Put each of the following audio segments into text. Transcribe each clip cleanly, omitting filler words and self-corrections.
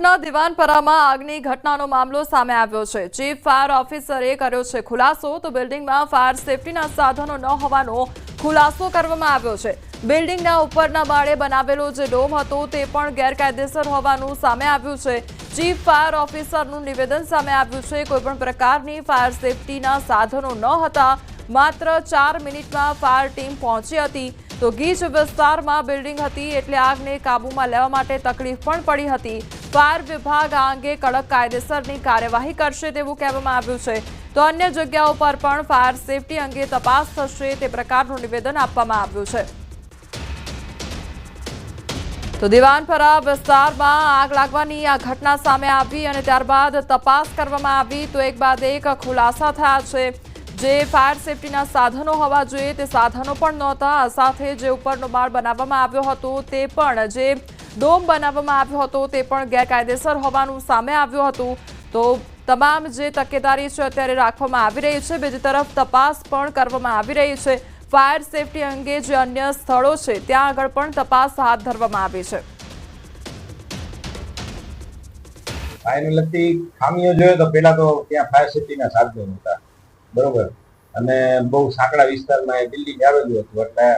સુરતના દિવાનપરામાં આગની ઘટનાનો મામલો સામે આવ્યો છે। ચીફ ફાયર ઓફિસરે કર્યો છે ખુલાસો। તો બિલ્ડિંગમાં ફાયર સેફટીના સાધનો ન હોવાનો ખુલાસો કરવામાં આવ્યો છે। બિલ્ડિંગના ઉપરના માળે બનાવેલો જે ડોમ હતો તે પણ ગેરકાયદેસર હોવાનું સામે આવ્યું છે। ચીફ ફાયર ઓફિસરનું નિવેદન સામે આવ્યું છે। કોઈપણ પ્રકારની ફાયર સેફટીના સાધનો ન હતા। માત્ર 4 મિનિટમાં ફાયર ટીમ પહોંચી હતી। તો ગીચ વિસ્તારમાં બિલ્ડિંગ હતી એટલે આગને કાબૂમાં લેવા માટે તકલીફ પણ પડી હતી। ફાયર વિભાગ આ અંગે કડક કાયદેસરની કાર્યવાહી કરશે તેવું કહેવામાં આવ્યું છે। તો અન્ય જગ્યાઓ પર પણ ફાયર સેફટી અંગે તપાસ થશે તે પ્રકારનું નિવેદન આપવામાં આવ્યું છે। તો દિવાનપરા વિસ્તારમાં આગ લાગવાની આ ઘટના સામે આવી અને ત્યારબાદ તપાસ કરવામાં આવી તો એક બાદ એક ખુલાસા થયા છે। જે ફાયર સેફટીના સાધનો હોવા જોઈએ તે સાધનો પણ નહોતા। આ સાથે જે ઉપરનો માળ બનાવવામાં આવ્યો હતો તે પણ જે ડોમ બનાવવામાં આવ્યો હતો તે પણ ગેરકાયદેસર હોવાનું સામે આવ્યું હતું। તો તમામ જે તકેદારી છે અત્યારે રાખવામાં આવી રહી છે। બીજી તરફ તપાસ પણ કરવામાં આવી રહી છે। ફાયર સેફટી અંગે જે અન્ય સ્થળો છે ત્યાં આગળ પણ તપાસ હાથ ધરવામાં આવી છે। ફાયરને લગતી ખામીઓ જોઈએ તો પહેલા તો ત્યાં ફાયર સેફટીના સાધનો નહોતા, બરોબર, અને બહુ સાંકડા વિસ્તારમાં બિલ્ડિંગ આવેલું હતું એટલે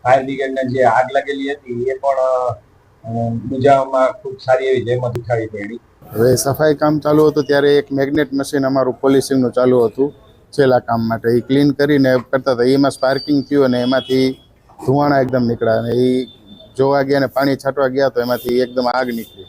ફાયર બ્રિગેડને જે આગ લાગેલી હતી એ પણ બુઝાવવામાં ખૂબ સારી એવી જહેમત ઉઠાવી પડી। હવે સફાઈ કામ ચાલુ હતું ત્યારે એક મેગ્નેટ મશીન અમારું પોલિશિંગનું ચાલુ હતું છેલ્લા કામ માટે। એ ક્લીન કરીને કરતા હતા, એમાં સ્પાર્કિંગ થયું અને એમાંથી ધુવાણા એકદમ નીકળ્યા અને એ જોવા ગયા અને પાણી છાંટવા ગયા તો એમાંથી એકદમ આગ નીકળી।